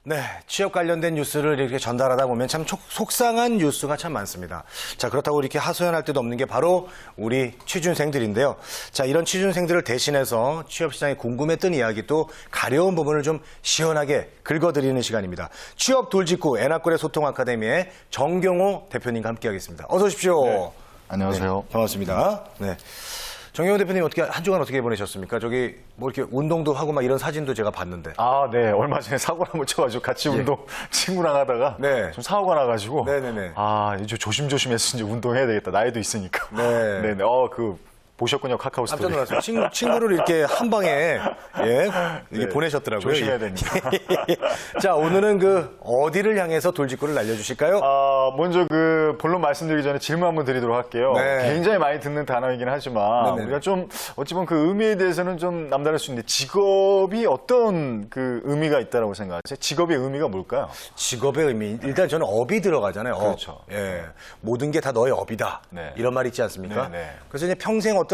네, 취업 관련된 뉴스를 이렇게 전달하다 보면 참 속상한 뉴스가 참 많습니다. 자, 그렇다고 이렇게 하소연할 데도 없는 게 바로 우리 취준생들인데요. 자, 이런 취준생들을 대신해서 취업시장에 궁금했던 이야기 또 가려운 부분을 좀 시원하게 긁어드리는 시간입니다. 취업 돌직구 애나꼴의 소통 아카데미의 정경호 대표님과 함께하겠습니다. 어서 오십시오. 네. 안녕하세요. 네, 반갑습니다. 네. 정경호 대표님 한 주간 어떻게 보내셨습니까? 저기 뭐 이렇게 운동도 하고 막 이런 사진도 제가 봤는데. 아, 네. 얼마 전에 사고를 한번 쳐가지고 같이 운동 친구랑 하다가 네. 좀 사고가 나가지고. 네네네. 아, 이제 조심조심해서 이제 운동해야 되겠다. 나이도 있으니까. 네. 네네. 보셨군요. 카카오 스토리. 깜짝 놀랐어요. 친구를 이렇게 한 방에 이렇게 네, 보내셨더라고요. 조심해야 됩니다. 자, 오늘은 어디를 향해서 돌직구를 날려주실까요? 먼저 본론 말씀드리기 전에 질문 한번 드리도록 할게요. 네. 굉장히 많이 듣는 단어이긴 하지만 네네네. 우리가 좀 어찌 보면 그 의미에 대해서는 좀 남다를 수 있는데 직업이 어떤 그 의미가 있다라고 생각하세요? 직업의 의미가 뭘까요? 직업의 의미. 일단 저는 업이 들어가잖아요. 업. 그렇죠. 예. 모든 게 다 너의 업이다. 네. 이런 말 있지 않습니까? 네네. 그래서 이제 평생 어떤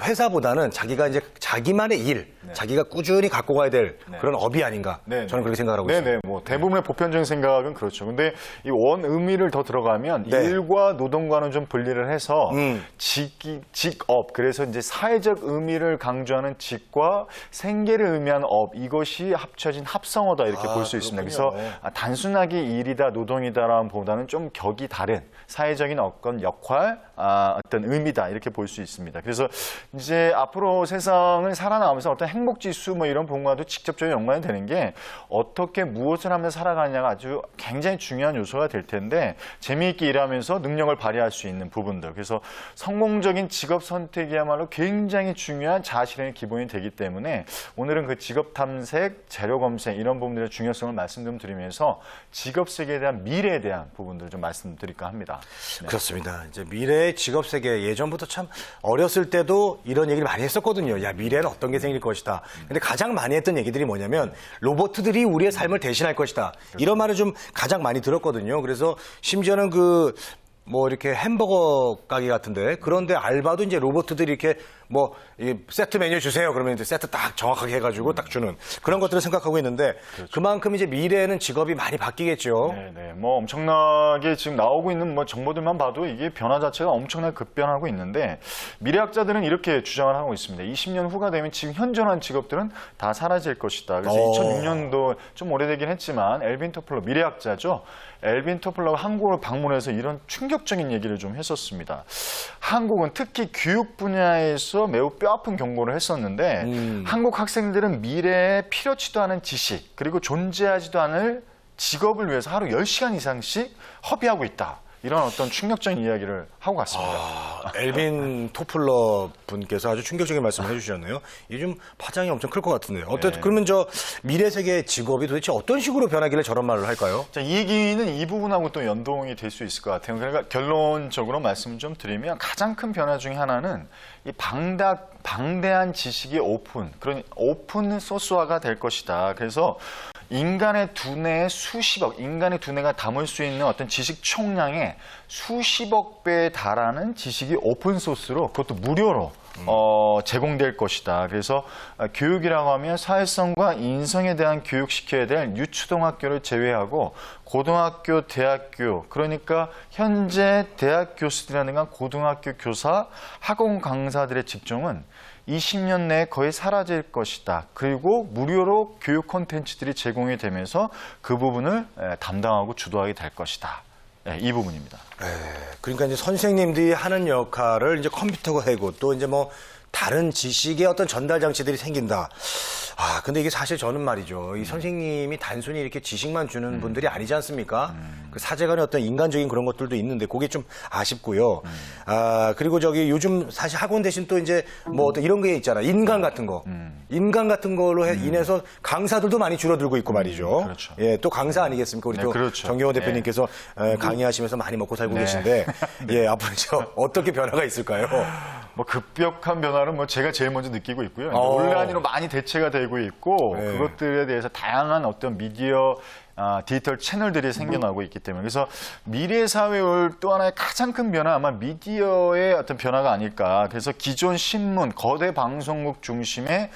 회사보다는 자기가 이제 자기만의 일, 자기가 꾸준히 갖고 가야 될 그런 업이 아닌가. 네, 저는 그렇게 생각하고 있습니다. 네네. 뭐 대부분의 보편적인 생각은 그렇죠. 근데 이 원 의미를 더 들어가면 네. 일과 노동과는 좀 분리를 해서 직업, 그래서 이제 사회적 의미를 강조하는 직과 생계를 의미하는 업, 이것이 합쳐진 합성어다 이렇게 볼 수 있습니다. 그렇군요. 그래서 단순하게 일이다, 노동이다라는 보다는 좀 격이 다른 사회적인 어떤 역할, 어떤 의미다 이렇게 볼 수 있습니다. 그래서 이제 앞으로 세상을 살아나가면서 어떤 행복지수 뭐 이런 부분과도 직접적인 연관이 되는 게 어떻게 무엇을 하면서 살아가느냐가 아주 굉장히 중요한 요소가 될 텐데 재미있게 일하면서 능력을 발휘할 수 있는 부분들. 그래서 성공적인 직업 선택이야말로 굉장히 중요한 자아실현의 기본이 되기 때문에 오늘은 그 직업 탐색, 재료 검색 이런 부분들의 중요성을 말씀 좀 드리면서 직업 세계에 대한 미래에 대한 부분들을 좀 말씀드릴까 합니다. 네. 그렇습니다. 이제 미래의 직업 세계 예전부터 참 어렸을 때도 이런 얘기를 많이 했었거든요. 야, 미래는 어떤 게 생길 것이다. 근데 가장 많이 했던 얘기들이 뭐냐면 로봇들이 우리의 삶을 대신할 것이다. 이런 말을 좀 가장 많이 들었거든요. 그래서 심지어는 뭐 이렇게 햄버거 가게 같은데 그런데 알바도 이제 로봇들이 이렇게 뭐 세트 메뉴 주세요. 그러면 이제 세트 딱 정확하게 해가지고 딱 주는 그런 것들을 생각하고 있는데 그렇죠. 그만큼 이제 미래에는 직업이 많이 바뀌겠죠. 네네. 뭐 엄청나게 지금 나오고 있는 뭐 정보들만 봐도 이게 변화 자체가 엄청나게 급변하고 있는데 미래학자들은 이렇게 주장을 하고 있습니다. 20년 후가 되면 지금 현존한 직업들은 다 사라질 것이다. 그래서 2006년도 좀 오래되긴 했지만 엘빈 토플러 미래학자죠. 엘빈 토플러가 한국을 방문해서 이런 충격적인 얘기를 좀 했었습니다. 한국은 특히 교육 분야에서 매우 뼈아픈 경고를 했었는데 한국 학생들은 미래에 필요치도 않은 지식 그리고 존재하지도 않을 직업을 위해서 하루 10시간 이상씩 허비하고 있다. 이런 어떤 충격적인 이야기를 하고 갔습니다. 엘빈 토플러 분께서 아주 충격적인 말씀을 해주셨네요. 이게 좀 파장이 엄청 클 것 같은데요. 그러면 미래 세계의 직업이 도대체 어떤 식으로 변하길래 저런 말을 할까요? 자, 이 얘기는 이 부분하고 또 연동이 될 수 있을 것 같아요. 그러니까 결론적으로 말씀을 좀 드리면 가장 큰 변화 중에 하나는 이 방대한 지식의 그런 오픈 소스화가 될 것이다. 그래서 인간의 두뇌의 인간의 두뇌가 담을 수 있는 어떤 지식 총량의 수십억 배에 달하는 지식이 오픈소스로 그것도 무료로 제공될 것이다. 그래서 교육이라고 하면 사회성과 인성에 대한 교육시켜야 될 유초등학교를 제외하고 고등학교, 대학교, 그러니까 현재 대학 교수들이라든가 고등학교 교사, 학원 강사들의 직종은 20년 내에 거의 사라질 것이다. 그리고 무료로 교육 콘텐츠들이 제공이 되면서 그 부분을 담당하고 주도하게 될 것이다. 네, 이 부분입니다. 그러니까 이제 선생님들이 하는 역할을 이제 컴퓨터가 하고 또 이제 뭐 다른 지식의 어떤 전달 장치들이 생긴다. 근데 이게 사실 저는 말이죠. 이 선생님이 단순히 이렇게 지식만 주는 분들이 아니지 않습니까? 그 사제간의 어떤 인간적인 그런 것들도 있는데 그게 좀 아쉽고요. 그리고 요즘 사실 학원 대신 또 이제 뭐 어떤 이런 게 있잖아. 인간 같은 거. 인간 같은 걸로 인해서 강사들도 많이 줄어들고 있고 말이죠. 그렇죠. 예, 또 강사 아니겠습니까? 우리 네, 또 그렇죠. 정경호 대표님께서 강의하시면서 많이 먹고 살고 계신데 예, 앞으로 어떻게 변화가 있을까요? 뭐 급격한 변화는 뭐 제가 제일 먼저 느끼고 있고요. 온라인으로 많이 대체가 되고 있고 그것들에 대해서 다양한 어떤 미디어 디지털 채널들이 생겨나고 있기 때문에 그래서 미래 사회의 또 하나의 가장 큰 변화 아마 미디어의 어떤 변화가 아닐까. 그래서 기존 신문, 거대 방송국 중심의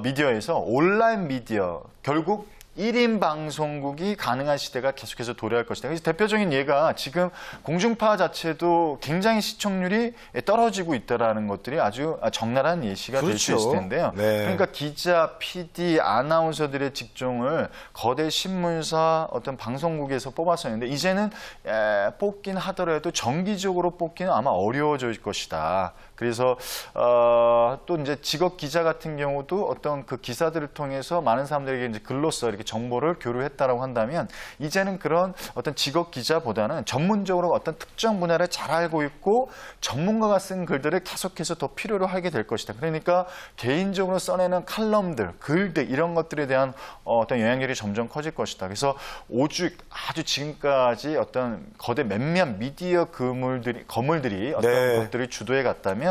미디어에서 온라인 미디어 결국 1인 방송국이 가능한 시대가 계속해서 도래할 것이다. 그래서 대표적인 예가 지금 공중파 자체도 굉장히 시청률이 떨어지고 있다라는 것들이 아주 적나라한 예시가 될 수 그렇죠. 있을 텐데요. 네. 그러니까 기자, PD, 아나운서들의 직종을 거대 신문사 어떤 방송국에서 뽑았었는데 이제는 뽑긴 하더라도 정기적으로 뽑기는 아마 어려워질 것이다. 그래서 또 이제 직업 기자 같은 경우도 어떤 그 기사들을 통해서 많은 사람들에게 이제 글로써 이렇게 정보를 교류했다라고 한다면 이제는 그런 어떤 직업 기자보다는 전문적으로 어떤 특정 분야를 잘 알고 있고 전문가가 쓴 글들을 계속해서 더 필요로 하게 될 것이다. 그러니까 개인적으로 써내는 칼럼들, 글들 이런 것들에 대한 어떤 영향력이 점점 커질 것이다. 그래서 오죽 아주 지금까지 어떤 거대 몇몇 미디어 거물들이 어떤 네. 것들을 주도해 갔다면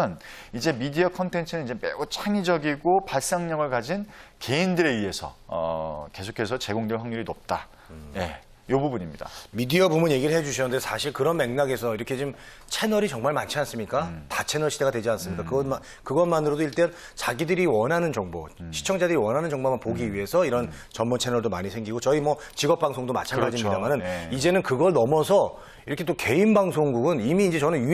이제 미디어 콘텐츠는 이제 매우 창의적이고 발상력을 가진 개인들에 의해서 계속해서 제공될 확률이 높다. 예, 이 부분입니다. 미디어 부문 얘기를 해주셨는데 사실 그런 맥락에서 이렇게 지금 채널이 정말 많지 않습니까? 다채널 시대가 되지 않습니까? 그것만으로도 일단 자기들이 원하는 정보, 시청자들이 원하는 정보만 보기 위해서 이런 전문 채널도 많이 생기고 저희 뭐 직업 방송도 마찬가지입니다만은 그렇죠. 네. 이제는 그걸 넘어서 이렇게 또 개인 방송국은 이미 이제 저는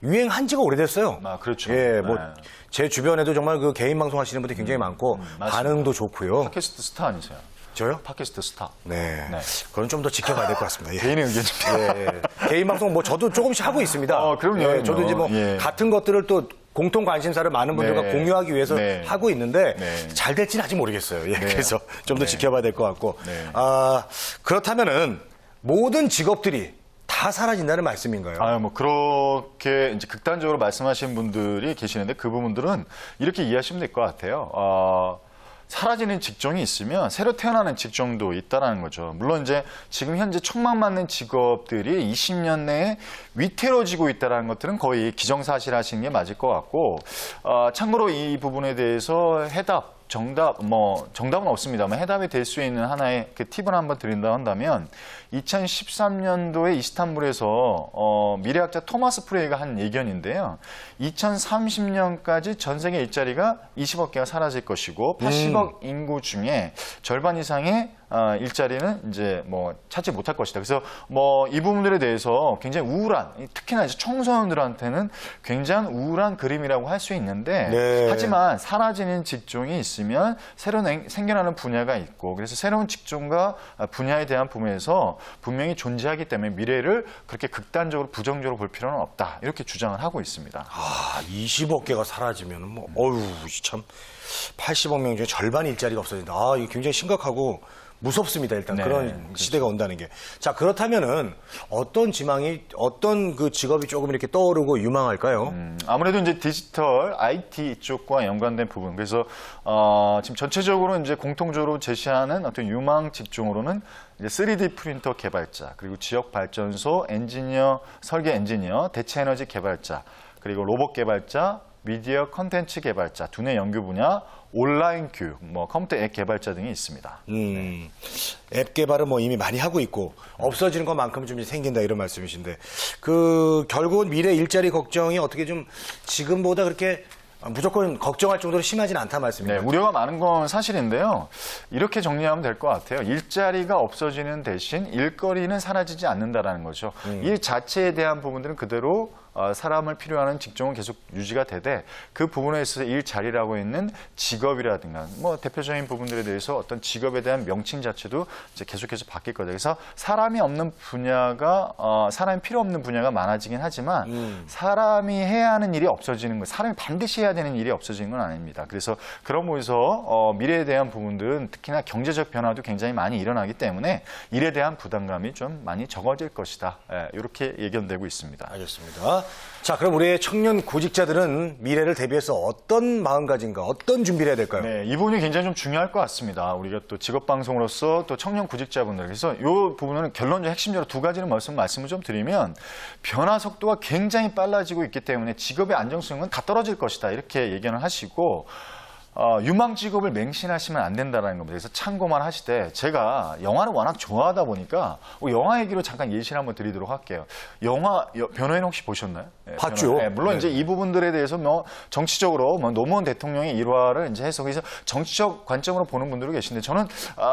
유행한 지가 오래됐어요. 그렇죠. 예, 뭐 네. 제 주변에도 정말 그 개인 방송 하시는 분들이 굉장히 많고 맞습니다. 반응도 좋고요. 팟캐스트 스타 아니세요? 저요? 팟캐스트 스타. 네. 네. 그건 좀 더 지켜봐야 될 것 같습니다. 예. 개인의 의견입니다. 예, 예. 개인 방송 뭐 저도 조금씩 하고 있습니다. 그럼요. 예, 저도 이제 뭐 예. 같은 것들을 또 공통 관심사를 많은 분들과 네. 공유하기 위해서 네. 하고 있는데 네. 잘 될지는 아직 모르겠어요. 예, 네. 그래서 좀 더 네. 지켜봐야 될 것 같고. 네. 그렇다면은 모든 직업들이 다 사라진다는 말씀인가요? 뭐 그렇게 이제 극단적으로 말씀하시는 분들이 계시는데 그 부분들은 이렇게 이해하시면 될 것 같아요. 사라지는 직종이 있으면 새로 태어나는 직종도 있다라는 거죠. 물론 이제 지금 현재 촉망받는 직업들이 20년 내에 위태로워지고 있다라는 것들은 거의 기정사실하시는 게 맞을 것 같고, 참고로 이 부분에 대해서 정답은 없습니다만 해답이 될 수 있는 하나의 그 팁을 한번 드린다 한다면 2013년도에 이스탄불에서 미래학자 토마스 프레이가 한 예견인데요. 2030년까지 전 세계 일자리가 20억 개가 사라질 것이고 80억 인구 중에 절반 이상의 일자리는 이제 뭐 찾지 못할 것이다. 그래서 뭐 이 부분들에 대해서 굉장히 우울한, 특히나 이제 청소년들한테는 굉장히 우울한 그림이라고 할 수 있는데, 네. 하지만 사라지는 직종이 있으면 새로 생겨나는 분야가 있고, 그래서 새로운 직종과 분야에 대한 부분에서 분명히 존재하기 때문에 미래를 그렇게 극단적으로 부정적으로 볼 필요는 없다. 이렇게 주장을 하고 있습니다. 20억 개가 사라지면은 뭐, 참 80억 명 중에 절반 일자리가 없어진다. 이거 굉장히 심각하고 무섭습니다. 일단 네, 그런 그렇죠. 시대가 온다는 게. 자, 그렇다면은 어떤 어떤 그 직업이 조금 이렇게 떠오르고 유망할까요? 아무래도 이제 디지털 IT 쪽과 연관된 부분. 그래서 지금 전체적으로 이제 공통적으로 제시하는 어떤 유망 직종으로는 이제 3D 프린터 개발자, 그리고 지역 발전소 엔지니어, 설계 엔지니어, 대체 에너지 개발자, 그리고 로봇 개발자, 미디어 컨텐츠 개발자, 두뇌 연구 분야, 온라인 교육, 컴퓨터 앱 개발자 등이 있습니다. 앱 개발은 뭐 이미 많이 하고 있고 없어지는 것만큼 좀 생긴다 이런 말씀이신데 그 결국은 미래 일자리 걱정이 어떻게 좀 지금보다 그렇게 무조건 걱정할 정도로 심하진 않다 말씀입니다. 네, 우려가 많은 건 사실인데요. 이렇게 정리하면 될 것 같아요. 일자리가 없어지는 대신 일거리는 사라지지 않는다라는 거죠. 일 자체에 대한 부분들은 그대로 사람을 필요하는 직종은 계속 유지가 되되 그 부분에 있어서 일자리라고 있는 직업이라든가 뭐 대표적인 부분들에 대해서 어떤 직업에 대한 명칭 자체도 이제 계속해서 바뀔 거다. 그래서 사람이 없는 분야가 사람이 필요 없는 분야가 많아지긴 하지만 사람이 해야 하는 일이 없어지는 거, 사람이 반드시 해야 되는 일이 없어지는 건 아닙니다. 그래서 그런 부분에서 미래에 대한 부분들은 특히나 경제적 변화도 굉장히 많이 일어나기 때문에 일에 대한 부담감이 좀 많이 적어질 것이다. 이렇게 예견되고 있습니다. 알겠습니다. 자, 그럼 우리의 청년 구직자들은 미래를 대비해서 어떤 마음가짐과 어떤 준비를 해야 될까요? 네, 이 부분이 굉장히 좀 중요할 것 같습니다. 우리가 또 직업방송으로서 또 청년 구직자분들. 그래서 이 부분은 결론적 핵심적으로 두 가지를 말씀을 좀 드리면 변화 속도가 굉장히 빨라지고 있기 때문에 직업의 안정성은 다 떨어질 것이다. 이렇게 예견을 하시고 유망 직업을 맹신하시면 안 된다는 겁니다. 그래서 참고만 하시되 제가 영화를 워낙 좋아하다 보니까 영화 얘기로 잠깐 예시를 한번 드리도록 할게요. 영화 변호인 혹시 보셨나요? 네, 봤죠. 네, 물론 이제 이 부분들에 대해서 뭐 정치적으로 뭐 노무현 대통령의 일화를 이제 해석해서 정치적 관점으로 보는 분들도 계신데 저는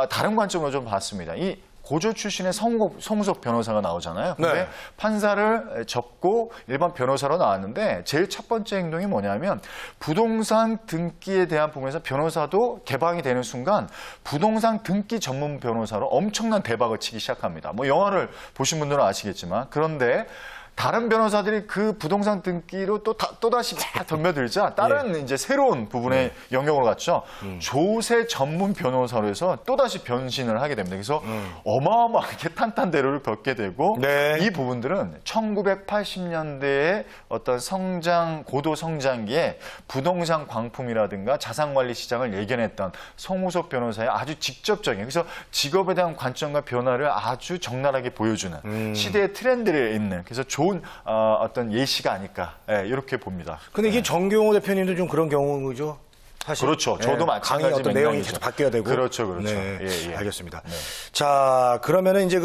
다른 관점으로 좀 봤습니다. 이 고조 출신의 송우석 변호사가 나오잖아요. 근데 네. 판사를 접고 일반 변호사로 나왔는데 제일 첫 번째 행동이 뭐냐면 부동산 등기에 대한 부분에서 변호사도 개방이 되는 순간 부동산 등기 전문 변호사로 엄청난 대박을 치기 시작합니다. 뭐 영화를 보신 분들은 아시겠지만 그런데 다른 변호사들이 그 부동산 등기로 또다시 막 덤벼들자 다른 이제 새로운 부분의 영역으로 갔죠. 조세 전문 변호사로 해서 또다시 변신을 하게 됩니다. 그래서 어마어마하게 탄탄대로를 겪게 되고 네. 이 부분들은 1980년대의 어떤 고도 성장기에 부동산 광풍이라든가 자산관리 시장을 예견했던 송우석 변호사의 아주 직접적인 그래서 직업에 대한 관점과 변화를 아주 적나라하게 보여주는 시대의 트렌드를 잇는 그래서 좋은 어떤 예시가 아닐까 이렇게 봅니다. 근데 이게 정경호 대표님도 좀 그런 경우죠. 사실. 그렇죠. 저도 마찬가지 강의 어떤 내용이 맥락이죠. 계속 바뀌어야 되고. 그렇죠. 네, 예. 알겠습니다. 자, 그러면은 이제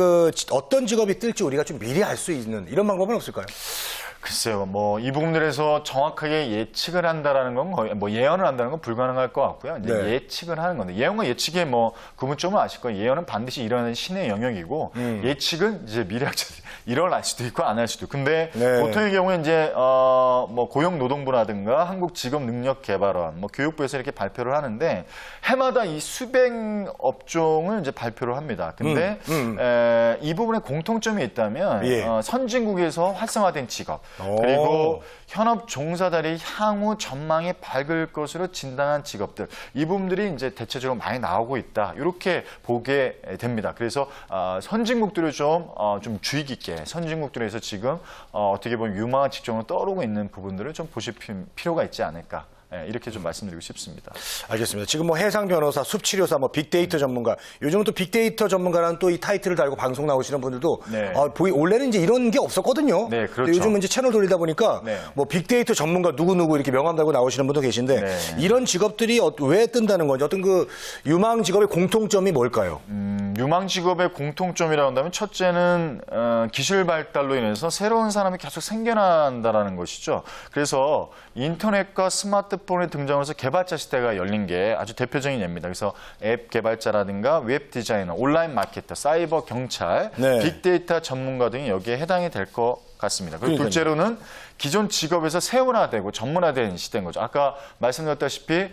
어떤 직업이 뜰지 우리가 좀 미리 알 수 있는 이런 방법은 없을까요? 글쎄요, 뭐 이 부분들에서 정확하게 예측을 한다라는 건 거의 뭐 예언을 한다는 건 불가능할 것 같고요. 이제 네. 예측을 하는 건데 예언과 예측의 뭐 구분점을 아실 거예요. 예언은 반드시 일어나는 신의 영역이고 예측은 이제 미래학자들이 일어날 수도 있고 안 할 수도 있고. 근데 네. 보통의 경우에 이제 뭐 고용노동부라든가 한국직업능력개발원, 뭐 교육부에서 이렇게 발표를 하는데 해마다 이 수백 업종을 이제 발표를 합니다. 근데 이 부분에 공통점이 있다면 예. 선진국에서 활성화된 직업. 그리고 현업 종사자들이 향후 전망이 밝을 것으로 진단한 직업들 이 부분들이 이제 대체적으로 많이 나오고 있다 이렇게 보게 됩니다. 그래서 선진국들을 좀 주의 깊게 선진국들에서 지금 어떻게 보면 유망한 직종으로 떠오르고 있는 부분들을 좀 보실 필요가 있지 않을까. 이렇게 좀 말씀드리고 싶습니다. 알겠습니다. 지금 뭐 해상 변호사, 숲치료사, 뭐 빅데이터 전문가, 요즘은 또 빅데이터 전문가라는 또 이 타이틀을 달고 방송 나오시는 분들도 네. 원래는 이제 이런 게 없었거든요. 네, 그렇죠. 근데 요즘은 이제 채널 돌리다 보니까 네. 뭐 빅데이터 전문가 누구누구 이렇게 명함 달고 나오시는 분도 계신데 네. 이런 직업들이 왜 뜬다는 건지 어떤 그 유망 직업의 공통점이 뭘까요? 유망 직업의 공통점이라고 한다면 첫째는 기술 발달로 인해서 새로운 사람이 계속 생겨난다라는 것이죠. 그래서 인터넷과 스마트폰의 등장으로서 개발자 시대가 열린 게 아주 대표적인 예입니다. 그래서 앱 개발자라든가 웹 디자이너, 온라인 마케터, 사이버 경찰, 네. 빅데이터 전문가 등이 여기에 해당이 될 것 같습니다. 그리고 그러니까요. 둘째로는 기존 직업에서 세분화되고 전문화된 시대인 거죠. 아까 말씀드렸다시피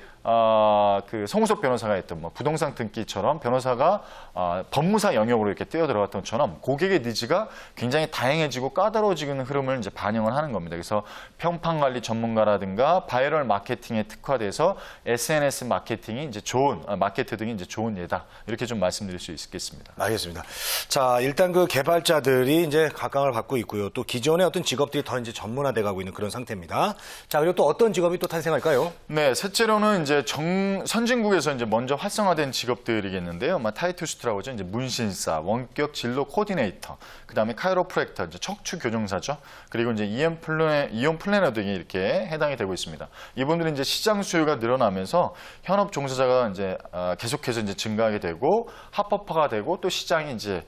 그 송우석 변호사가 했던 뭐 부동산 등기처럼 변호사가 법무사 영역으로 이렇게 뛰어들어갔던 것처럼 고객의 니즈가 굉장히 다양해지고 까다로워지는 흐름을 이제 반영을 하는 겁니다. 그래서 평판 관리 전문가라든가 바이럴 마케팅에 특화돼서 SNS 마케팅이 이제 마케터 등이 이제 좋은 예다. 이렇게 좀 말씀드릴 수 있겠습니다. 알겠습니다. 자, 일단 그 개발자들이 이제 각광을 받고 있고요. 또 기존의 어떤 직업들이 더 이제 전문화돼 가고 있는 그런 상태입니다. 자, 그리고 또 어떤 직업이 또 탄생할까요? 네, 셋째로는 이제 선진국에서 이제 먼저 활성화된 직업들이겠는데요. 타이틀 슈트라고 하죠. 이제 문신사, 원격 진로 코디네이터, 그다음에 카이로프랙터, 이제 척추 교정사죠. 그리고 이제 이온 플래너 등이 이렇게 해당이 되고 있습니다. 이분들은 이제 시장 수요가 늘어나면서 현업 종사자가 이제 계속해서 이제 증가하게 되고 합법화가 되고 또 시장이 이제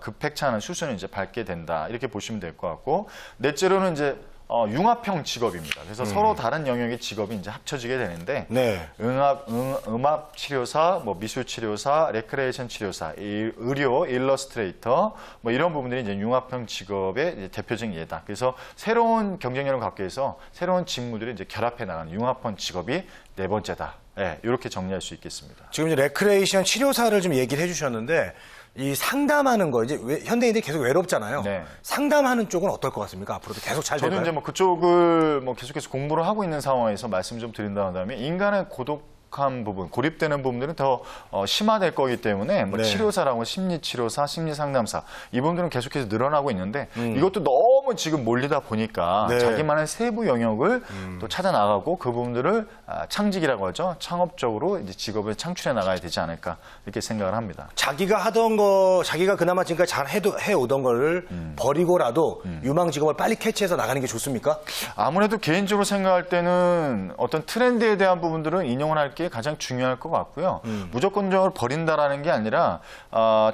급획차하는 수순을 이제 밟게 된다. 이렇게 보시면 될 것 같고 넷째로는 이제 융합형 직업입니다. 그래서 서로 다른 영역의 직업이 이제 합쳐지게 되는데 네. 음악 치료사, 뭐 미술 치료사, 레크레이션 치료사, 의료, 일러스트레이터 뭐 이런 부분들이 이제 융합형 직업의 이제 대표적인 예다. 그래서 새로운 경쟁력을 갖기 위해서 새로운 직무들이 이제 결합해 나가는 융합형 직업이 네 번째다. 네, 이렇게 정리할 수 있겠습니다. 지금 이제 레크레이션 치료사를 좀 얘기를 해주셨는데 이 상담하는 거 이제 현대인들이 계속 외롭잖아요. 네. 상담하는 쪽은 어떨 것 같습니까? 앞으로도 계속 잘 될까요? 저는 이제 뭐 그쪽을 뭐 계속해서 공부를 하고 있는 상황에서 말씀 좀 드린다면 인간의 고독한 부분, 고립되는 부분들은 더 심화될 거기 때문에 뭐 네. 치료사라고 심리치료사, 심리상담사 이분들은 계속해서 늘어나고 있는데 이것도 너무 지금 몰리다 보니까 네. 자기만의 세부 영역을 또 찾아 나가고 그 부분들을 창직이라고 하죠. 창업적으로 이제 직업을 창출해 나가야 되지 않을까 이렇게 생각을 합니다. 자기가 하던 거, 자기가 그나마 지금까지 잘 해오던 거를 버리고라도 유망 직업을 빨리 캐치해서 나가는 게 좋습니까? 아무래도 개인적으로 생각할 때는 어떤 트렌드에 대한 부분들은 인용을 할 게 가장 중요할 것 같고요. 무조건적으로 버린다라는 게 아니라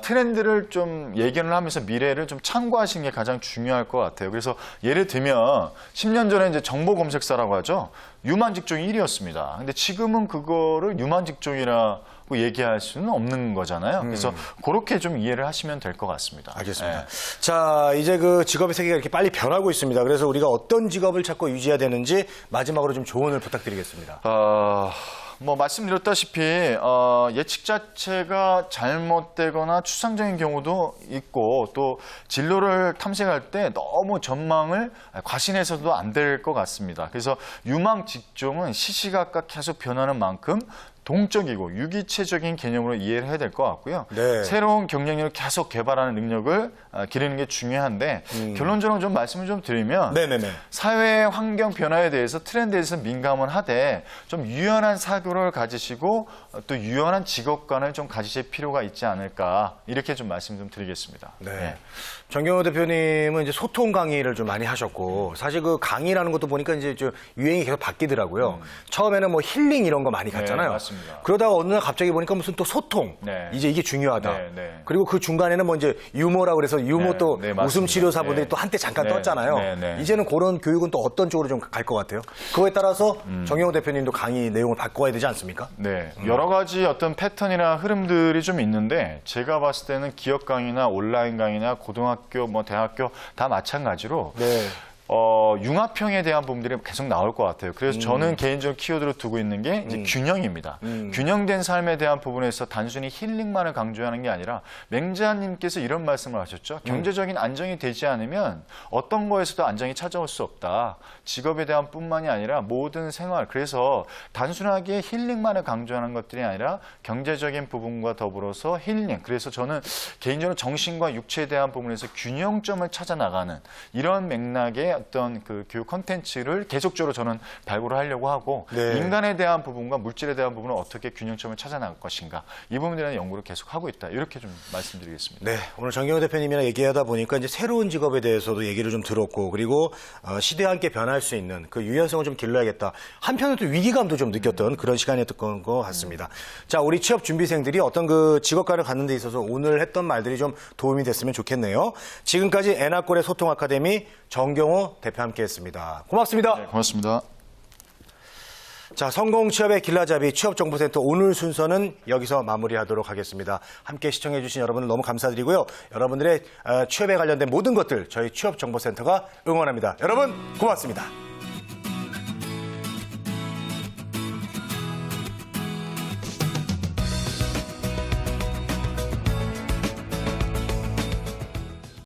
트렌드를 좀 예견을 하면서 미래를 좀 참고하시는 게 가장 중요할 것 같아요. 그래서 예를 들면 10년 전에 이제 정보 검색사라고 하죠. 유만 직종이 1위였습니다. 근데 지금은 그거를 유만 직종이라고 얘기할 수는 없는 거잖아요. 그래서 그렇게 좀 이해를 하시면 될 것 같습니다. 알겠습니다. 네. 자, 이제 그 직업의 세계가 이렇게 빨리 변하고 있습니다. 그래서 우리가 어떤 직업을 찾고 유지해야 되는지 마지막으로 좀 조언을 부탁드리겠습니다. 뭐 말씀드렸다시피 예측 자체가 잘못되거나 추상적인 경우도 있고 또 진로를 탐색할 때 너무 전망을 과신해서도 안 될 것 같습니다. 그래서 유망 직종은 시시각각 계속 변하는 만큼 동적이고 유기체적인 개념으로 이해를 해야 될 것 같고요. 네. 새로운 경쟁력을 계속 개발하는 능력을 기르는 게 중요한데 결론적으로 좀 말씀을 좀 드리면 네네네. 사회 환경 변화에 대해서 트렌드에 대해서 민감은 하되 좀 유연한 사고를 가지시고 또 유연한 직업관을 좀 가지실 필요가 있지 않을까 이렇게 좀 말씀 좀 드리겠습니다. 네. 정경호 대표님은 이제 소통 강의를 좀 많이 하셨고 사실 그 강의라는 것도 보니까 이제 좀 유행이 계속 바뀌더라고요. 처음에는 뭐 힐링 이런 거 많이 갔잖아요. 맞습니다. 그러다가 어느 날 갑자기 보니까 무슨 또 소통. 네. 이제 이게 중요하다. 네, 네. 그리고 그 중간에는 뭐 이제 유머라고 그래서 유머 네, 또 네, 맞습니다. 웃음 치료사분들이 네. 또 한때 잠깐 네, 떴잖아요. 네, 네. 이제는 그런 교육은 또 어떤 쪽으로 좀 갈 것 같아요? 그거에 따라서 정경호 대표님도 강의 내용을 바꿔야 되지 않습니까? 네, 여러 가지 어떤 패턴이나 흐름들이 좀 있는데 제가 봤을 때는 기업 강의나 온라인 강의나 고등학교, 뭐 대학교 다 마찬가지로 네. 융합형에 대한 부분들이 계속 나올 것 같아요. 그래서 저는 개인적으로 키워드로 두고 있는 게 이제 균형입니다. 균형된 삶에 대한 부분에서 단순히 힐링만을 강조하는 게 아니라 맹자님께서 이런 말씀을 하셨죠. 경제적인 안정이 되지 않으면 어떤 거에서도 안정이 찾아올 수 없다. 직업에 대한 뿐만이 아니라 모든 생활. 그래서 단순하게 힐링만을 강조하는 것들이 아니라 경제적인 부분과 더불어서 힐링. 그래서 저는 개인적으로 정신과 육체에 대한 부분에서 균형점을 찾아 나가는 이런 맥락의 어떤 그 교육 콘텐츠를 계속적으로 저는 발굴을 하려고 하고 네. 인간에 대한 부분과 물질에 대한 부분을 어떻게 균형점을 찾아 나갈 것인가 이 부분에 대한 연구를 계속 하고 있다. 이렇게 좀 말씀드리겠습니다. 네, 오늘 정경호 대표님이랑 얘기하다 보니까 이제 새로운 직업에 대해서도 얘기를 좀 들었고 그리고 시대와 함께 변할 수 있는 그 유연성을 좀 길러야겠다. 한편으로 또 위기감도 좀 느꼈던 그런 시간이었던 것 같습니다. 자, 우리 취업 준비생들이 어떤 그 직업관을 갖는 데 있어서 오늘 했던 말들이 좀 도움이 됐으면 좋겠네요. 지금까지 에나꼴의 소통 아카데미 정경호 대표 함께했습니다. 고맙습니다. 네, 고맙습니다. 자, 성공 취업의 길라잡이 취업정보센터 오늘 순서는 여기서 마무리하도록 하겠습니다. 함께 시청해주신 여러분 너무 감사드리고요. 여러분들의 취업에 관련된 모든 것들 저희 취업정보센터가 응원합니다. 여러분 고맙습니다.